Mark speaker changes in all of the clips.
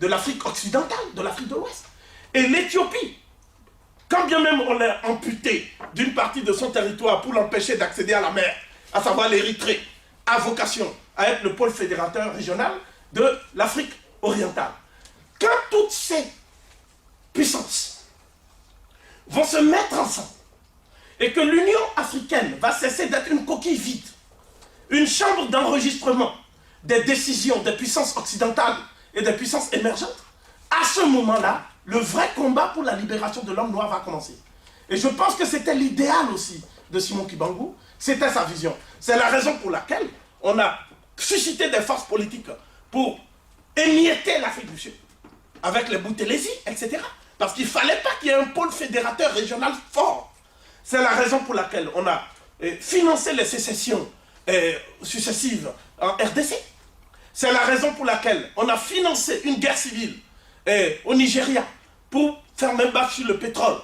Speaker 1: de l'Afrique occidentale, de l'Afrique de l'Ouest. Et l'Éthiopie, quand bien même on l'a amputé d'une partie de son territoire pour l'empêcher d'accéder à la mer, à savoir l'Érythrée, a vocation à être le pôle fédérateur régional de l'Afrique orientale. Quand toutes ces puissances vont se mettre ensemble et que l'Union africaine va cesser d'être une coquille vide, une chambre d'enregistrement des décisions des puissances occidentales et des puissances émergentes, à ce moment-là, le vrai combat pour la libération de l'homme noir va commencer. Et je pense que c'était l'idéal aussi de Simon Kibangu, c'était sa vision. C'est la raison pour laquelle on a suscité des forces politiques pour émietter l'Afrique du Sud, avec les Boutelesi, etc. Parce qu'il ne fallait pas qu'il y ait un pôle fédérateur régional fort. C'est la raison pour laquelle on a financé les sécessions successives en RDC. C'est la raison pour laquelle on a financé une guerre civile au Nigeria pour faire même battre sur le pétrole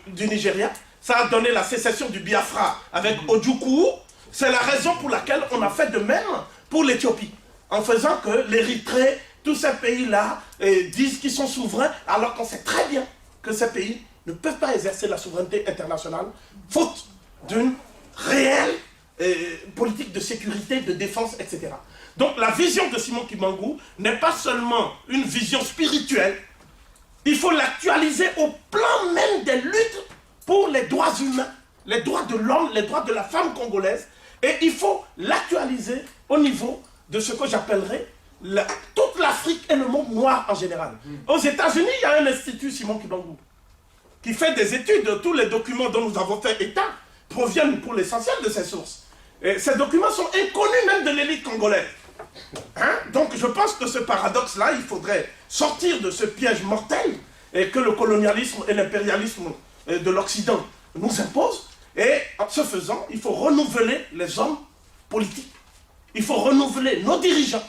Speaker 1: du Nigeria. Ça a donné la sécession du Biafra avec Ojukwu. C'est la raison pour laquelle on a fait de même pour l'Éthiopie, en faisant que l'Érythrée, tous ces pays-là disent qu'ils sont souverains, alors qu'on sait très bien que ces pays ne peuvent pas exercer la souveraineté internationale, faute d'une réelle politique de sécurité, de défense, etc. Donc la vision de Simon Kibangu n'est pas seulement une vision spirituelle, il faut l'actualiser au plan même des luttes pour les droits humains, les droits de l'homme, les droits de la femme congolaise, et il faut l'actualiser au niveau de ce que j'appellerais toute l'Afrique et le monde noir en général. Aux États-Unis, il y a un institut, Simon Kibangu, qui fait des études. Tous les documents dont nous avons fait état proviennent pour l'essentiel de ces sources. Et ces documents sont inconnus même de l'élite congolaise. Donc je pense que ce paradoxe-là, il faudrait sortir de ce piège mortel et que le colonialisme et l'impérialisme de l'Occident nous imposent. Et en ce faisant, il faut renouveler les hommes politiques. Il faut renouveler nos dirigeants.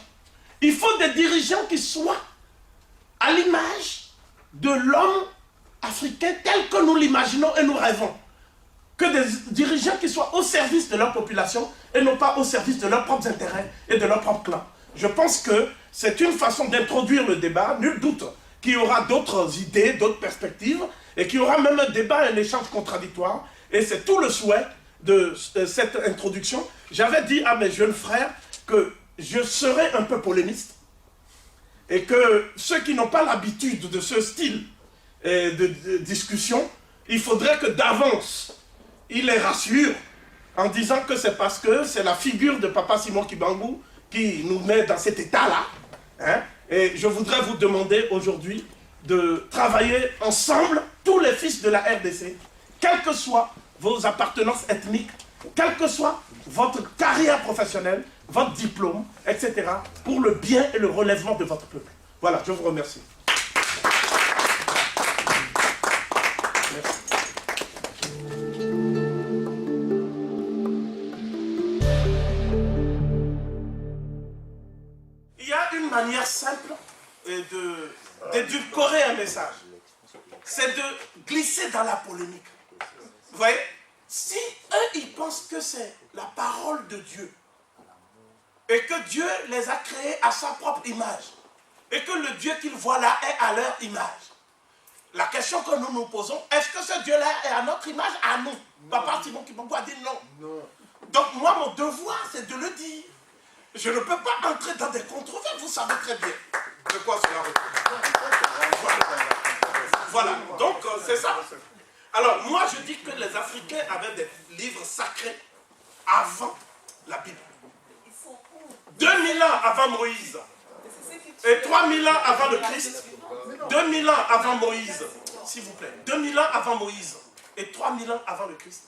Speaker 1: Il faut des dirigeants qui soient à l'image de l'homme africain tel que nous l'imaginons et nous rêvons. Que des dirigeants qui soient au service de leur population et non pas au service de leurs propres intérêts et de leur propre clan. Je pense que c'est une façon d'introduire le débat. Nul doute qu'il y aura d'autres idées, d'autres perspectives, et qu'il y aura même un débat, un échange contradictoire. Et c'est tout le souhait de cette introduction. J'avais dit à mes jeunes frères que je serais un peu polémiste et que ceux qui n'ont pas l'habitude de ce style de discussion, il faudrait que d'avance, ils les rassurent en disant que c'est parce que c'est la figure de Papa Simon Kibangu qui nous met dans cet état-là. Et je voudrais vous demander aujourd'hui de travailler ensemble, tous les fils de la RDC, quelles que soient vos appartenances ethniques, quelle que soit votre carrière professionnelle, votre diplôme, etc., pour le bien et le relèvement de votre peuple. Voilà, je vous remercie. Merci. Il y a une manière simple d'édulcorer un message. C'est de glisser dans la polémique. Vous voyez? Si eux, ils pensent que c'est la parole de Dieu, et que Dieu les a créés à sa propre image, et que le Dieu qu'ils voient là est à leur image, la question que nous nous posons, est-ce que ce Dieu-là est à notre image, à nous? Papa Simon Kibangu a dit non. Donc moi, mon devoir, c'est de le dire. Je ne peux pas entrer dans des controverses, vous savez très bien de quoi cela retourne. Voilà, donc c'est ça. Alors, moi, je dis que les Africains avaient des livres sacrés avant la Bible. 2000 ans avant Moïse et 3000 ans avant le Christ, 2000 ans avant Moïse, s'il vous plaît, 2000 ans avant Moïse et 3000 ans avant le Christ,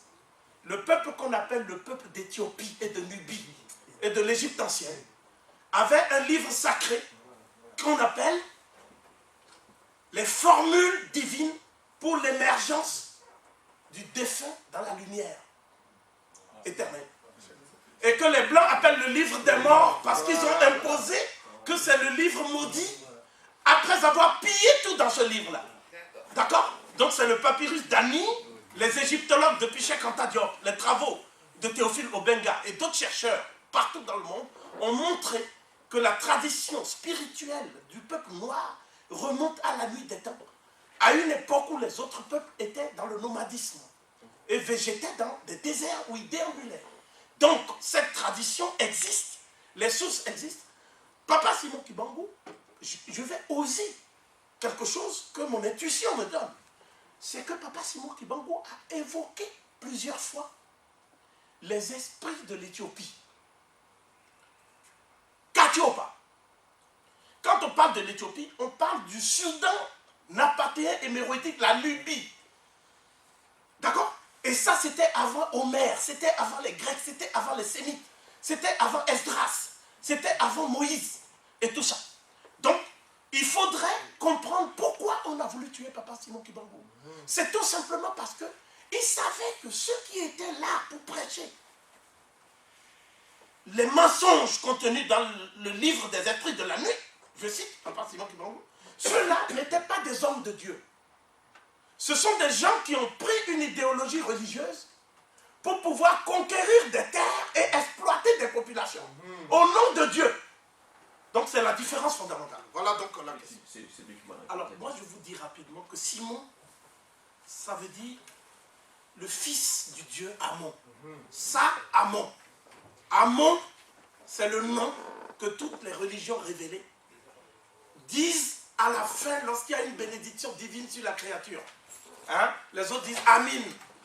Speaker 1: le peuple qu'on appelle le peuple d'Éthiopie et de Nubie et de l'Égypte ancienne avait un livre sacré qu'on appelle les formules divines pour l'émergence du défunt dans la lumière éternelle. Et que les Blancs appellent le livre des morts parce qu'ils ont imposé que c'est le livre maudit après avoir pillé tout dans ce livre-là. D'accord? Donc c'est le papyrus d'Ani, les égyptologues depuis Cheikh Anta Diop, les travaux de Théophile Obenga et d'autres chercheurs partout dans le monde ont montré que la tradition spirituelle du peuple noir remonte à la nuit des temps, à une époque où les autres peuples étaient dans le nomadisme et végétaient dans des déserts où ils déambulaient. Donc, cette tradition existe, les sources existent. Papa Simon Kibangu, je vais oser quelque chose que mon intuition me donne. C'est que Papa Simon Kibangu a évoqué plusieurs fois les esprits de l'Éthiopie. Katiopa. Quand on parle de l'Éthiopie, on parle du Soudan napatéen héméroïtique, la Nubie. D'accord? Et ça, c'était avant Homère, c'était avant les Grecs, c'était avant les Sémites, c'était avant Esdras, c'était avant Moïse et tout ça. Donc, il faudrait comprendre pourquoi on a voulu tuer Papa Simon Kibangu. C'est tout simplement parce qu'il savait que ceux qui étaient là pour prêcher les mensonges contenus dans le livre des esprits de la nuit, je cite Papa Simon Kibangu, ceux-là n'étaient pas des hommes de Dieu. Ce sont des gens qui ont pris une idéologie religieuse pour pouvoir conquérir des terres et exploiter des populations au nom de Dieu. Donc c'est la différence fondamentale. Voilà donc la question. Alors moi je vous dis rapidement que Simon, ça veut dire le fils du Dieu Amon. Ça, Amon. Amon, c'est le nom que toutes les religions révélées disent à la fin lorsqu'il y a une bénédiction divine sur la créature. Hein? Les autres disent Amin,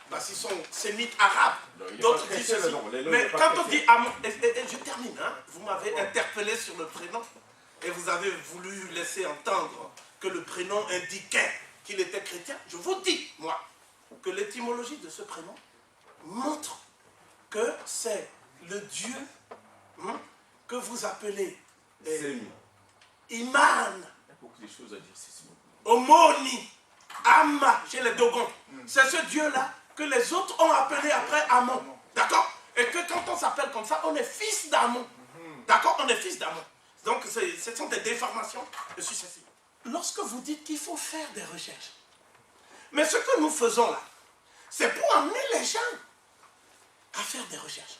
Speaker 1: parce qu'ils sont sémites arabes. D'autres disent ceci. Mais quand on dit Amon, et je termine, hein? Vous m'avez interpellé sur le prénom et vous avez voulu laisser entendre que le prénom indiquait qu'il était chrétien. Je vous dis, moi, que l'étymologie de ce prénom montre que c'est le Dieu que vous appelez Iman, Omoni, Amma, chez les Dogons. C'est ce Dieu-là que les autres ont appelé après Amon. D'accord? Et que quand on s'appelle comme ça, on est fils d'Amon. D'accord? On est fils d'Amon. Donc ce sont des déformations de successives. Lorsque vous dites qu'il faut faire des recherches, mais ce que nous faisons là, c'est pour amener les gens à faire des recherches.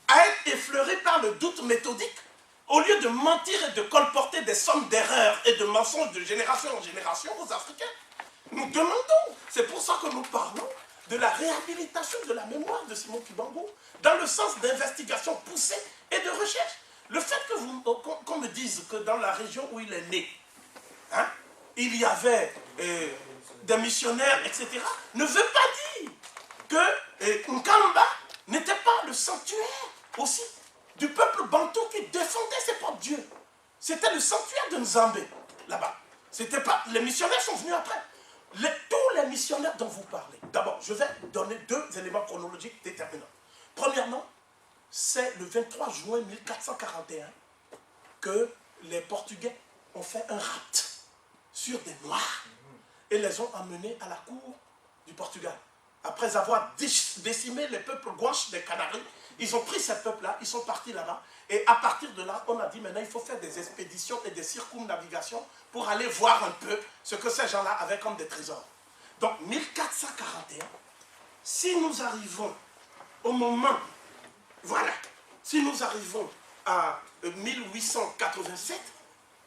Speaker 1: À être effleurés par le doute méthodique, au lieu de mentir et de colporter des sommes d'erreurs et de mensonges de génération en génération aux Africains. Nous demandons, c'est pour ça que nous parlons de la réhabilitation de la mémoire de Simon Kibangu, dans le sens d'investigation poussée et de recherche. Le fait qu'on me dise que dans la région où il est né, hein, il y avait des missionnaire, etc., ne veut pas dire que Nkamba n'était pas le sanctuaire aussi du peuple bantou qui défendait ses propres dieux. C'était le sanctuaire de Nzambé, là-bas. C'était pas... Les missionnaires sont venus après. Tous les missionnaires dont vous parlez. D'abord, je vais donner deux éléments chronologiques déterminants. Premièrement, c'est le 23 juin 1441 que les Portugais ont fait un rapt sur des Noirs et les ont emmenés à la cour du Portugal. Après avoir décimé les peuples gouaches des Canaries, ils ont pris ces peuples-là, ils sont partis là-bas. Et à partir de là, on a dit maintenant il faut faire des expéditions et des circumnavigations pour aller voir un peu ce que ces gens-là avaient comme des trésors. Donc 1441, si nous arrivons au moment, voilà, si nous arrivons à 1887,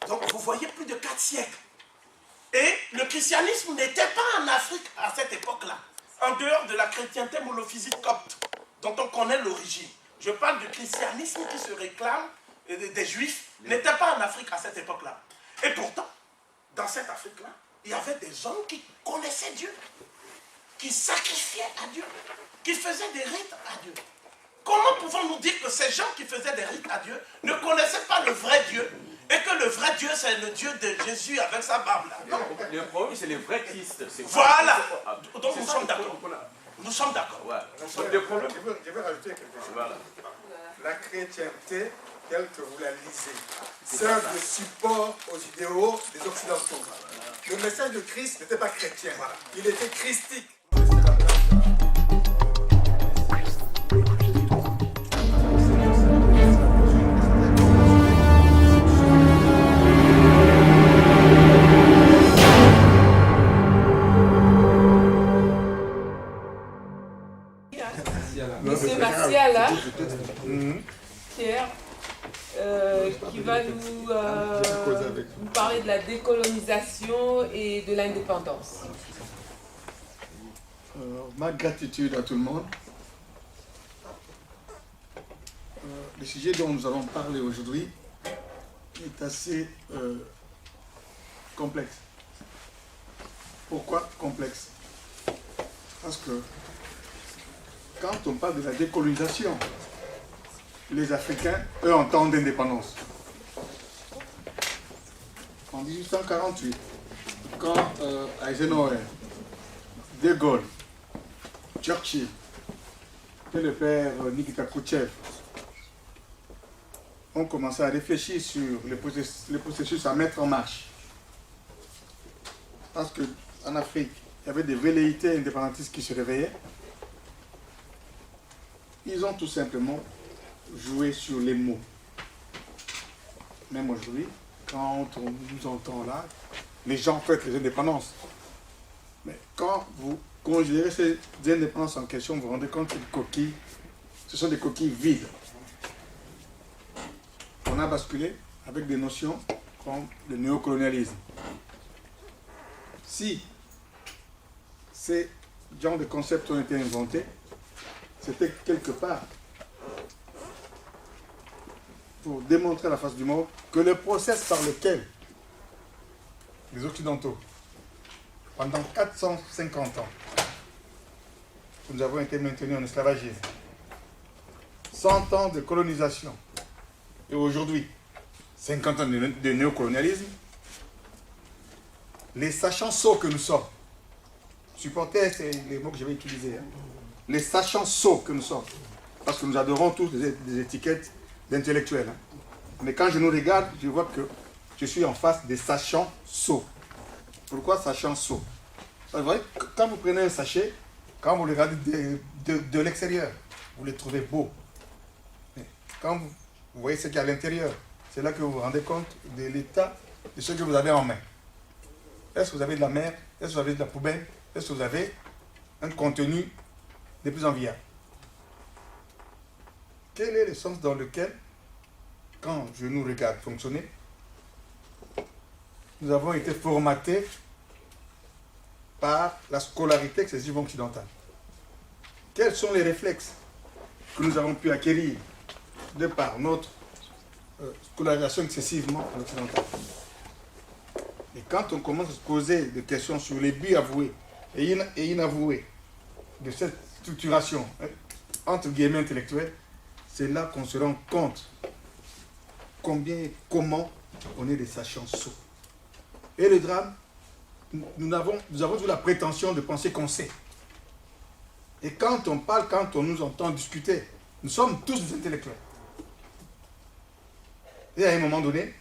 Speaker 1: donc vous voyez plus de 4 siècles. Et le christianisme n'était pas en Afrique à cette époque-là, en dehors de la chrétienté monophysique copte, dont on connaît l'origine. Je parle du christianisme qui se réclame des juifs, n'était pas en Afrique à cette époque-là. Et pourtant, dans cette Afrique-là, il y avait des hommes qui connaissaient Dieu, qui sacrifiaient à Dieu, qui faisaient des rites à Dieu. Comment pouvons-nous dire que ces gens qui faisaient des rites à Dieu ne connaissaient pas le vrai Dieu et que le vrai Dieu, c'est le Dieu de Jésus avec sa barbe là? Non.
Speaker 2: Le problème, c'est le vrai Christ.
Speaker 1: Voilà. Donc nous sommes d'accord. Nous sommes d'accord.
Speaker 2: Ouais.
Speaker 3: Je veux rajouter quelque chose.
Speaker 2: Voilà.
Speaker 3: La chrétienté, telle que vous la lisez, sert de support aux idéaux des Occidentaux. Le message de Christ n'était pas chrétien. Il était christique.
Speaker 4: Monsieur Martial, là, Pierre, qui décolonisation et de l'indépendance.
Speaker 3: Ma gratitude à tout le monde. Le sujet dont nous allons parler aujourd'hui est assez complexe. Pourquoi complexe? Parce que quand on parle de la décolonisation, les Africains, eux, entendent l'indépendance. En 1848, quand Eisenhower, De Gaulle, Churchill et le père Nikita Khrouchtchev ont commencé à réfléchir sur le processus à mettre en marche. Parce qu'en Afrique, il y avait des velléités indépendantistes qui se réveillaient. Ils ont tout simplement joué sur les mots. Même aujourd'hui, quand on nous entend là, les gens fêtent les indépendances. Mais quand vous considérez ces indépendances en question, vous vous rendez compte que ce sont des coquilles vides. On a basculé avec des notions comme le néocolonialisme. Si ces genres de concepts ont été inventés, c'était quelque part pour démontrer à la face du monde que le process par lequel les Occidentaux, pendant 450 ans, nous avons été maintenus en esclavagisme, 100 ans de colonisation, et aujourd'hui, 50 ans de néocolonialisme, les sachants sots que nous sommes, supporters, c'est les mots que je vais utiliser, hein. Les sachants sots que nous sommes, parce que nous adorons tous des étiquettes d'intellectuels. Hein. Mais quand je nous regarde, je vois que je suis en face des sachants sots. Pourquoi sachants sots? Vous voyez, quand vous prenez un sachet, quand vous le regardez de l'extérieur, vous le trouvez beau. Mais quand vous voyez ce qu'il y a à l'intérieur, c'est là que vous vous rendez compte de l'état de ce que vous avez en main. Est-ce que vous avez de la mer? Est-ce que vous avez de la poubelle? Est-ce que vous avez un contenu de plus enviable? Quel est le sens dans lequel, quand je nous regarde fonctionner, nous avons été formatés par la scolarité excessivement occidentale? Quels sont les réflexes que nous avons pu acquérir de par notre scolarisation excessivement occidentale? Et quand on commence à se poser des questions sur les buts avoués et inavoués de cette structuration, entre guillemets intellectuelle, c'est là qu'on se rend compte combien et comment on est des sachants sots. Et le drame, nous avons eu la prétention de penser qu'on sait. Et quand on parle, quand on nous entend discuter, nous sommes tous des intellectuels. Et à un moment donné,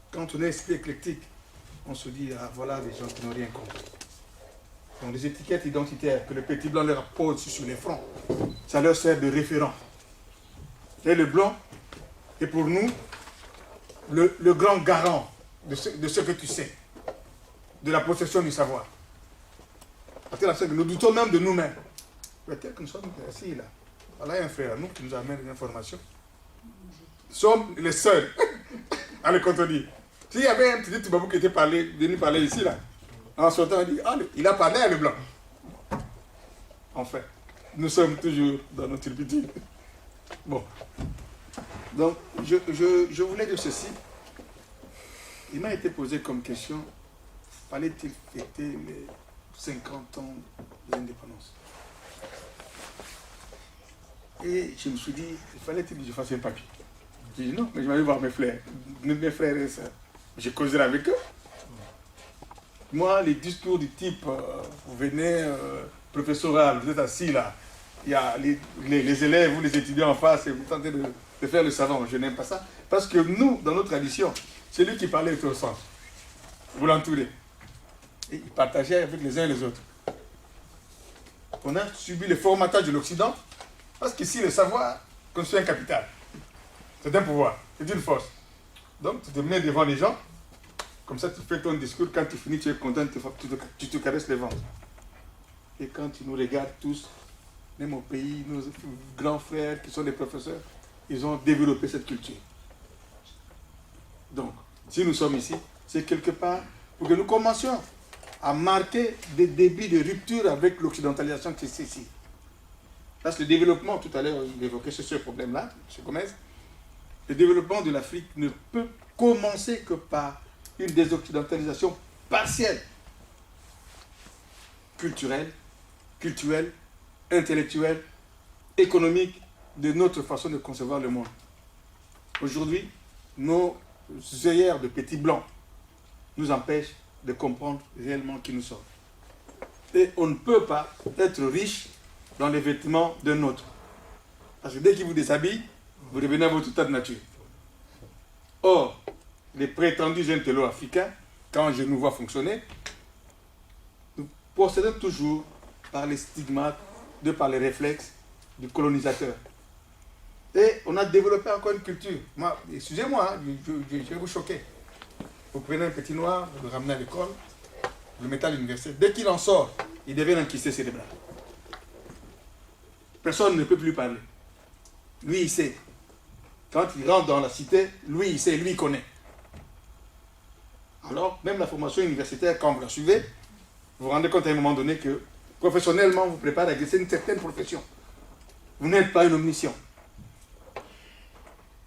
Speaker 3: quand on est esprit éclectique, on se dit, ah voilà des gens qui n'ont rien compris. Donc les étiquettes identitaires que le petit blanc leur pose sur les fronts, ça leur sert de référent. Et le blanc est pour nous le grand garant de ce que tu sais, de la possession du savoir. Parce que nous doutons même de nous-mêmes. Peut-être que nous sommes assis là. Voilà un frère à nous qui nous amène des informations. Nous sommes les seuls à le contredire. S'il y avait un petit Toubabou qui était venu parler ici, là, en sortant, on dit, ah, il a parlé à le blanc. Enfin, nous sommes toujours dans notre turpitude. Bon. Donc, je voulais dire ceci. Il m'a été posé comme question, fallait-il fêter les 50 ans de l'indépendance? Et je me suis dit, fallait-il que je fasse un papier? J'ai dit non, mais je vais aller voir mes frères et sœurs. Je causerai avec eux. Moi, les discours du type, vous venez, professoral, vous êtes assis là, il y a les élèves ou les étudiants en face et vous tentez de faire le savant. Je n'aime pas ça. Parce que nous, dans notre tradition, c'est lui qui parlait était au centre. Vous l'entourez. Et il partageait avec les uns et les autres. On a subi le formatage de l'Occident parce qu'ici, le savoir construit un capital. C'est un pouvoir, c'est une force. Donc, tu te mets devant les gens, comme ça tu fais ton discours, quand tu finis, tu es content, tu te caresses les ventres. Et quand tu nous regardes tous, même au pays, nos grands frères qui sont des professeurs, ils ont développé cette culture. Donc, si nous sommes ici, c'est quelque part pour que nous commencions à marquer des débuts de rupture avec l'occidentalisation qui est ici. Parce que le développement, tout à l'heure, il évoquait ce problème-là, M. Gomez, le développement de l'Afrique ne peut commencer que par une désoccidentalisation partielle, culturelle, intellectuelle, économique, de notre façon de concevoir le monde. Aujourd'hui, nos œillères de petits blancs nous empêchent de comprendre réellement qui nous sommes. Et on ne peut pas être riche dans les vêtements d'un autre. Parce que dès qu'il vous déshabille, vous revenez à votre état de nature. Or, les prétendus intellos africains, quand je nous vois fonctionner, nous procédons toujours par les stigmates, par les réflexes du colonisateur. Et on a développé encore une culture. Moi, excusez-moi, hein, je vais vous choquer. Vous prenez un petit noir, vous le ramenez à l'école, vous le mettez à l'université. Dès qu'il en sort, il devient enquisté cérébral. Personne ne peut plus parler. Lui, il sait. Quand il rentre dans la cité, lui, il sait, lui, il connaît. Alors, même la formation universitaire, quand vous la suivez, vous vous rendez compte à un moment donné que, professionnellement, vous préparez à exercer une certaine profession. Vous n'êtes pas un omniscient.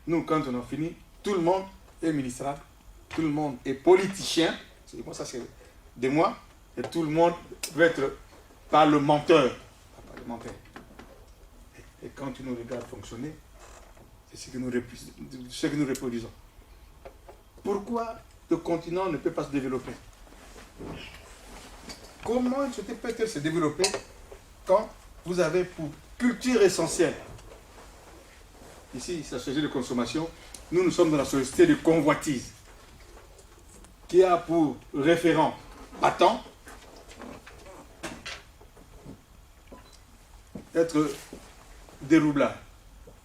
Speaker 3: Nous, quand on a fini, tout le monde est ministrable, tout le monde est politicien, moi ça c'est de moi, et tout le monde veut être parlementaire. Et quand tu nous regardes fonctionner, c'est ce que nous reproduisons. Pourquoi le continent ne peut pas se développer? Comment une société peut-elle se développer quand vous avez pour culture essentielle? Ici, c'est la société de consommation. Nous sommes dans la société de convoitise, qui a pour référent battant être déroublard,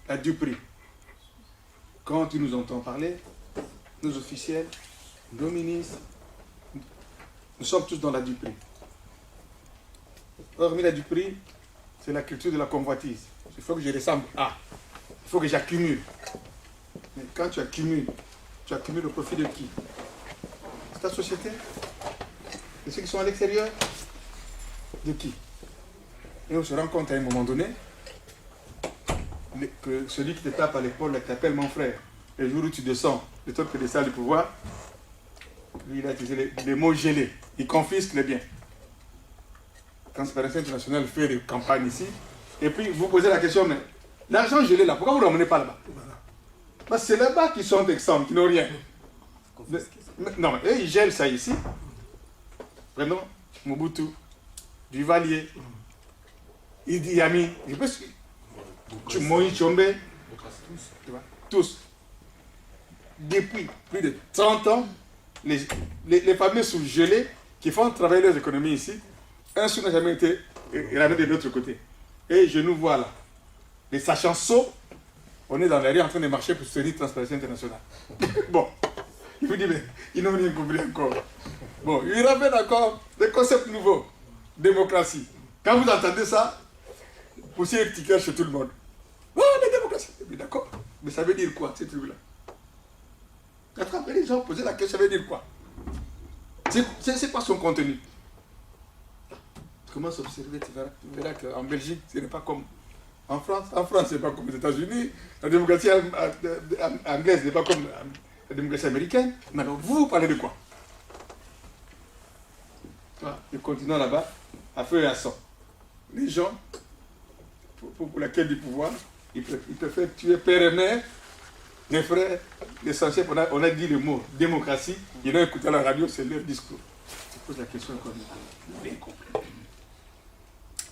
Speaker 3: à du prix. Quand tu nous entends parler, nos officiels, nos ministres, nous sommes tous dans la du prix. Hormis la du prix, c'est la culture de la convoitise. Il faut que je ressemble à. Il faut que j'accumule. Mais quand tu accumules au profit de qui? C'est ta société? De ceux qui sont à l'extérieur? De qui? Et on se rend compte à un moment donné que celui qui te tape à l'épaule t'appelle mon frère. Et le jour où tu descends, le temps que descend du pouvoir, lui il a utilisé les mots gelés. Il confisque les biens. Transparency International fait des campagnes ici. Et puis vous posez la question, mais l'argent gelé là, pourquoi vous ne l'emmenez pas là-bas? Parce que c'est là-bas qui sont exempts, qui n'ont rien. Non, mais eux, ils gèlent ça ici. Vraiment, Mobutu, Duvalier, Idi Amin, Moïse Tchombe, tous. Depuis plus de 30 ans, les familles sous gelées qui font travailler leurs économies ici, un sou n'a jamais été ramené de l'autre côté. Et je nous vois là, les sachants sauts, on est dans la rue en train de marcher pour soutenir Transparency International. Bon, il vous dit, mais ils n'ont rien compris encore. Bon, ils ramènent encore des concepts nouveaux. Démocratie. Quand vous entendez ça, poussez un ticket chez tout le monde. Oh, la démocratie. D'accord. Mais ça veut dire quoi, ces trucs-là? Après, les gens posaient la question, ça veut dire quoi? C'est quoi son contenu? Comment s'observer? Tu verras qu'en Belgique, ce n'est pas comme en France. En France, ce n'est pas comme aux États-Unis. La démocratie anglaise n'est pas comme la démocratie américaine. Mais alors, vous parlez de quoi? Le continent là-bas, à feu et à sang. Les gens, pour la quête du pouvoir, ils préfèrent tuer père et mère, les frères. L'essentiel, on a dit le mot démocratie. Ils l'ont écouté à la radio, c'est leur discours. Je pose la question encore une fois.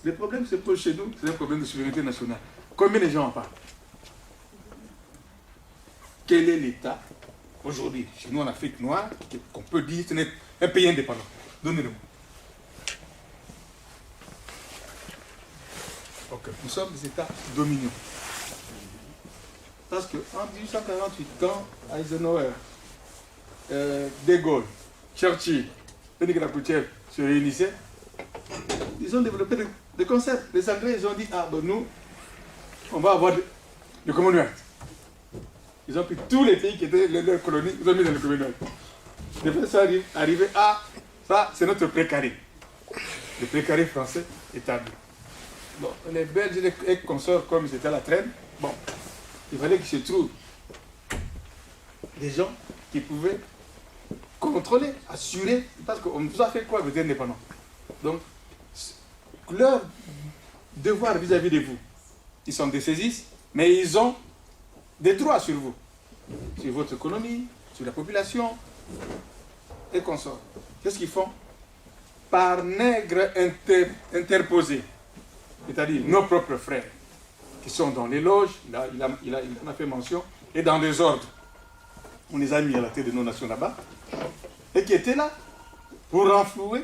Speaker 3: Le problème se pose chez nous, c'est un problème de souveraineté nationale. Combien de gens en parlent? Quel est l'État aujourd'hui, chez nous en Afrique noire, qu'on peut dire que c'est un pays indépendant? Donnez-le-moi. Okay. Nous sommes des États dominants. Parce qu'en 1848, quand Eisenhower, De Gaulle, Churchill, Denis Lacoutière se réunissaient, ils ont développé des concepts. Les Anglais, ils ont dit, ah ben nous, on va avoir le Commonwealth. Ils ont pris tous les pays qui étaient leurs colonies, ils ont mis dans le communal. Les Français sont arrivés à ça, c'est notre précaré. Le précaré français établi. Bon, les Belges et consorts, comme ils étaient à la traîne, bon, il fallait qu'ils se trouvent des gens qui pouvaient contrôler, assurer, parce qu'on nous a fait quoi, vous êtes indépendants. Donc, leur devoir vis-à-vis de vous, ils s'en dessaisissent, mais ils ont des droits sur vous, sur votre économie, sur la population, et consorts. Qu'est-ce qu'ils font? Par nègres interposés, c'est-à-dire nos propres frères, qui sont dans les loges, il en a fait mention, et dans les ordres. On les a mis à la tête de nos nations là-bas, et qui étaient là pour renflouer,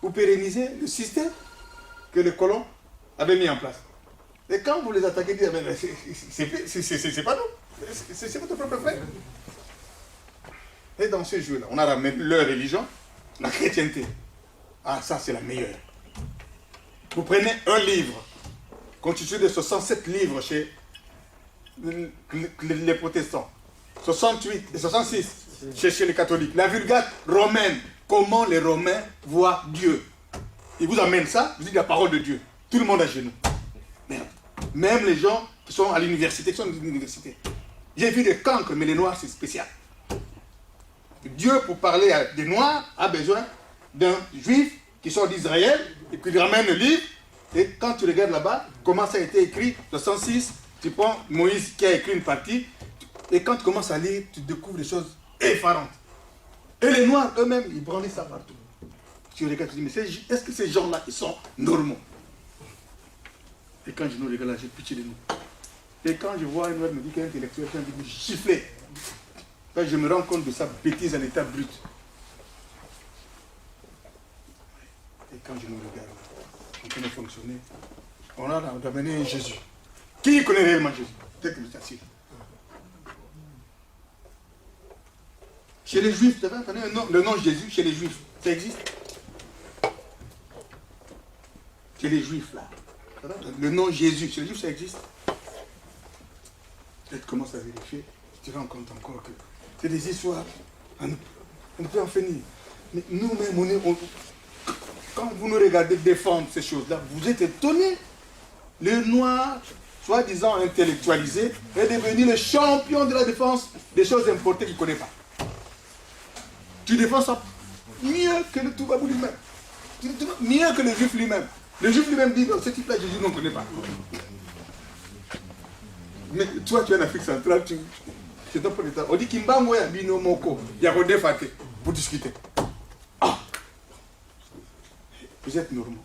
Speaker 3: pour pérenniser le système que les colons avaient mis en place. Et quand vous les attaquez, vous dites, c'est pas nous, c'est votre propre frère. Et dans ce jeu-là, on a ramené leur religion, la chrétienté. Ah, ça c'est la meilleure. Vous prenez un livre, constitué de 67 livres chez les protestants, 68 et 66 chez les catholiques, la Vulgate romaine, comment les Romains voient Dieu. Ils vous amènent ça, vous dites la parole de Dieu. Tout le monde à genoux. Merde. Même les gens qui sont à l'université, qui sont dans l'université. J'ai vu des cancres, mais les Noirs c'est spécial. Dieu, pour parler à des Noirs, a besoin d'un Juif qui sort d'Israël et qui lui ramène le livre. Et quand tu regardes là-bas, comment ça a été écrit, le 106, tu prends Moïse qui a écrit une partie, et quand tu commences à lire, tu découvres des choses effarantes. Et les Noirs eux-mêmes, ils branlaient ça partout. Tu regardes, tu dis, mais est-ce que ces gens-là, ils sont normaux? Et quand je nous regarde là, j'ai pitié de nous. Et quand je vois un Noir me dit qu'un intellectuel, j'ai envie de me gifler. Quand je me rends compte de sa bêtise à l'état brut. Et quand je nous regarde, on peut fonctionner. On a amené Jésus. Qui connaît réellement Jésus? Peut-être que vous êtes assis. Chez les Juifs, vous avez le nom Jésus chez les Juifs, ça existe? Chez les Juifs, là. Le nom Jésus, chez les Juifs, ça existe? Et tu commences à vérifier, tu te rends compte encore que c'est des histoires, on ne peut en finir. Mais nous-mêmes, quand vous nous regardez défendre ces choses-là, vous êtes étonnés. Le noir, soi-disant intellectualisé, est devenu le champion de la défense des choses importées qu'il ne connaît pas. Tu défends ça mieux que le Toubabou lui-même. Mieux que le juif lui-même. Le juif lui-même dit, non, ce type-là, Jésus, on ne connaît pas. Mais toi, tu es en Afrique centrale, c'est ton point d'état. On dit Kimbango ya bino moko, ya rodé faté, pour discuter. Ah! Vous êtes normaux.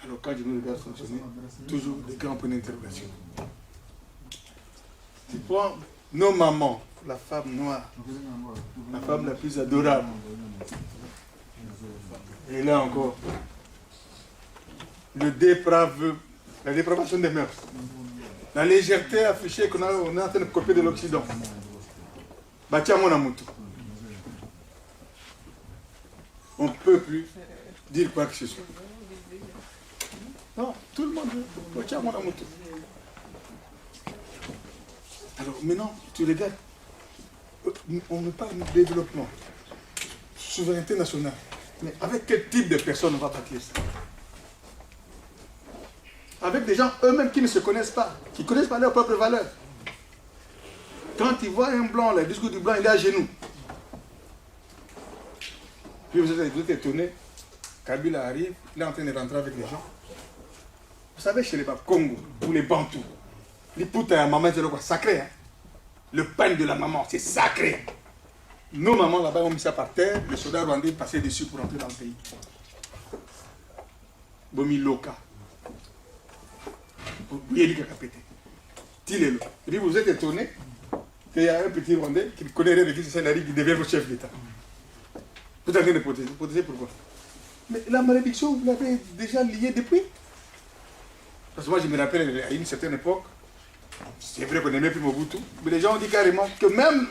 Speaker 3: Alors quand je me regarde fonctionner, toujours des grands points d'interrogation. Tu prends nos mamans, la femme noire, la femme la plus adorable. Et là encore, la dépravation des mœurs. La légèreté affichée qu'on est en train de copier de l'Occident. Batia mon amour. On ne peut plus dire quoi que ce soit. Non, tout le monde veut. Batia mon amour. Alors maintenant, tu regardes. On ne parle de développement, souveraineté nationale. Mais avec quel type de personnes on va bâtir ça? Avec des gens eux-mêmes qui ne se connaissent pas, qui ne connaissent pas leurs propres valeurs. Quand ils voient un blanc, le discours du blanc, il est à genoux. Puis vous êtes étonnés, Kabila arrive, il est en train de rentrer avec les gens. Vous savez, chez les Congo, ou les Bantous, les poutres à maman, c'est quoi? Sacré, hein? Le pain de la maman, c'est sacré. Nos mamans là-bas ont mis ça par terre, les soldats rwandais passaient dessus pour entrer dans le pays. Bomi Loka. Et puis vous êtes étonné qu'il y a un petit Rwandais qui connaît rien de qui qui devient votre chef d'État. Vous êtes en train de protéger. Protéger pourquoi? Mais la malédiction, vous l'avez déjà liée depuis. Parce que moi je me rappelle à une certaine époque, c'est vrai qu'on n'aimait plus Mobutu, mais les gens ont dit carrément que même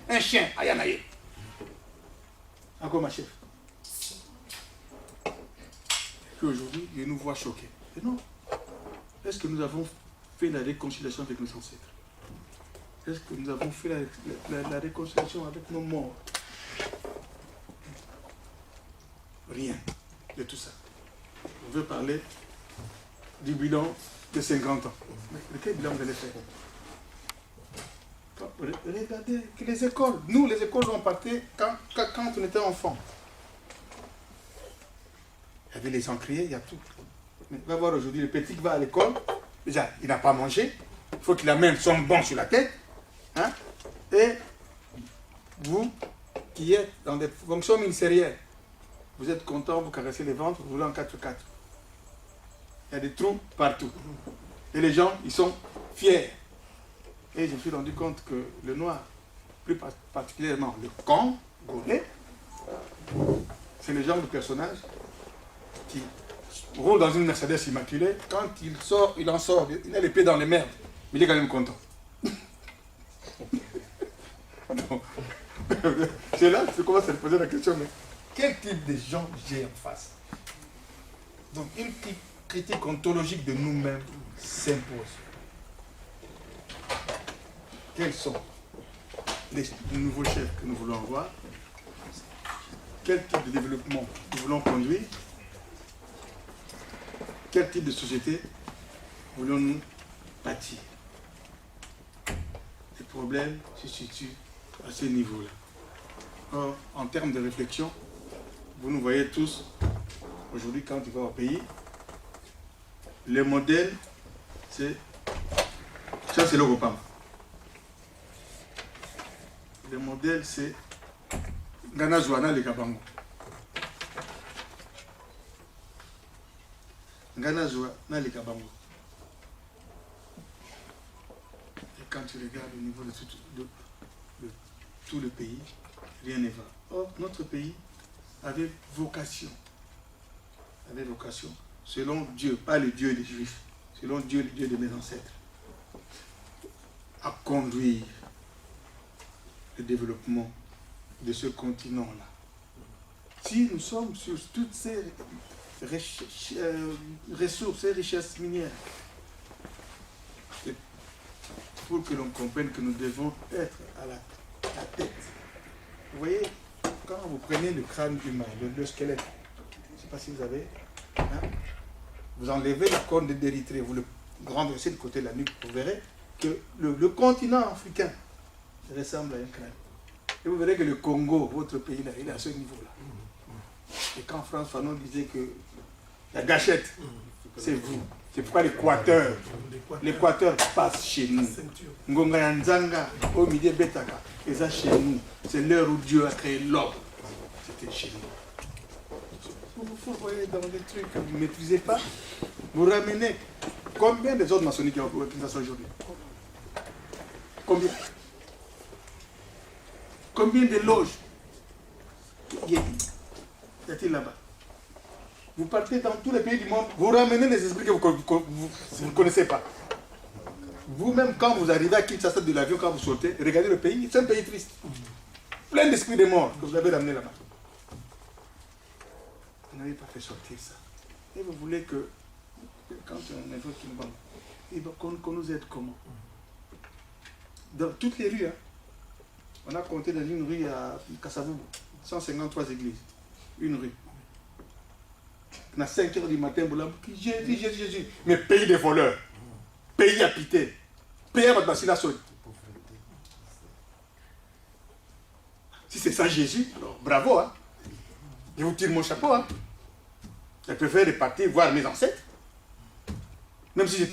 Speaker 3: un chien, Ayanaye. Encore ma chef. Puis aujourd'hui, il nous voit choqués. Et non. Est-ce que nous avons fait la réconciliation avec nos ancêtres? Est-ce que nous avons fait la réconciliation avec nos morts? Rien de tout ça. On veut parler du bilan de 50 ans. Mais de quel bilan vous allez faire? Regardez que les écoles, nous les écoles ont parti quand on était enfant. Il y avait les encriers, il y a tout. Mais va voir aujourd'hui, le petit qui va à l'école, déjà il n'a pas mangé, il faut qu'il amène son banc sur la tête. Hein? Et vous qui êtes dans des fonctions ministérielles, vous êtes content, vous caressez les ventres, vous roulez en 4x4. Il y a des trous partout. Et les gens, ils sont fiers. Et je me suis rendu compte que le noir, plus particulièrement le Congolais, c'est le genre de personnage qui roule dans une Mercedes immaculée. Quand il sort, il en sort, il a les pieds dans les merdes, mais il est quand même content. C'est là que je commence à me poser la question, mais quel type de gens j'ai en face? Donc une critique ontologique de nous-mêmes s'impose. Quels sont les nouveaux chefs que nous voulons avoir? Quel type de développement nous voulons conduire? Quel type de société voulons-nous bâtir? Les problèmes se situent à ce niveau-là. Or, en termes de réflexion, vous nous voyez tous, aujourd'hui quand tu vas au pays, le modèle, c'est... Ça, c'est l'Europe. Le modèle, c'est Ghana Zouana le Kabango. Ghana Zouana le Kabango. Et quand tu regardes au niveau de tout le pays, rien ne va. Or, notre pays avait vocation, selon Dieu, pas le Dieu des Juifs, selon Dieu, le Dieu de mes ancêtres, à conduire le développement de ce continent-là. Si nous sommes sur toutes ces ressources et richesses minières, c'est pour que l'on comprenne que nous devons être à la tête. Vous voyez, quand vous prenez le crâne humain, le squelette, je ne sais pas si vous avez, hein, vous enlevez la corne d'Érythrée, vous le renversez de côté de la nuque, vous verrez que le continent africain ressemble à un crâne. Et vous verrez que le Congo, votre pays, là, il est à ce niveau-là. Et quand France Fanon disait que la gâchette, c'est vous. C'est pourquoi l'Équateur passe chez nous. Ngonga Yanzanga, au milieu Betaka, et ça chez nous. C'est l'heure où Dieu a créé l'homme. C'était chez nous. Vous voyez dans des trucs que vous ne maîtrisez pas, vous ramenez combien des autres maçonniques qui ont l'organisation aujourd'hui? Combien? Combien de loges y a-t-il là-bas? Vous partez dans tous les pays du monde, vous ramenez les esprits que vous ne connaissez pas. Vous-même, quand vous arrivez à Kinshasa de l'avion, quand vous sortez, regardez le pays, c'est un pays triste. Plein d'esprits de mort que vous avez ramenés là-bas. Vous n'avez pas fait sortir ça. Et vous voulez que, quand on évoque une banque, qu'on nous aide comment? Dans toutes les rues, hein. On a compté dans une rue à Kassavoubou, 153 églises. Une rue. À 5 h du matin, Jésus. Mais pays des voleurs, pays à pité, pays à votre vaccination. Si c'est ça Jésus, alors bravo. Hein. Je vous tire mon chapeau. Hein. Je préfère repartir voir mes ancêtres. Même si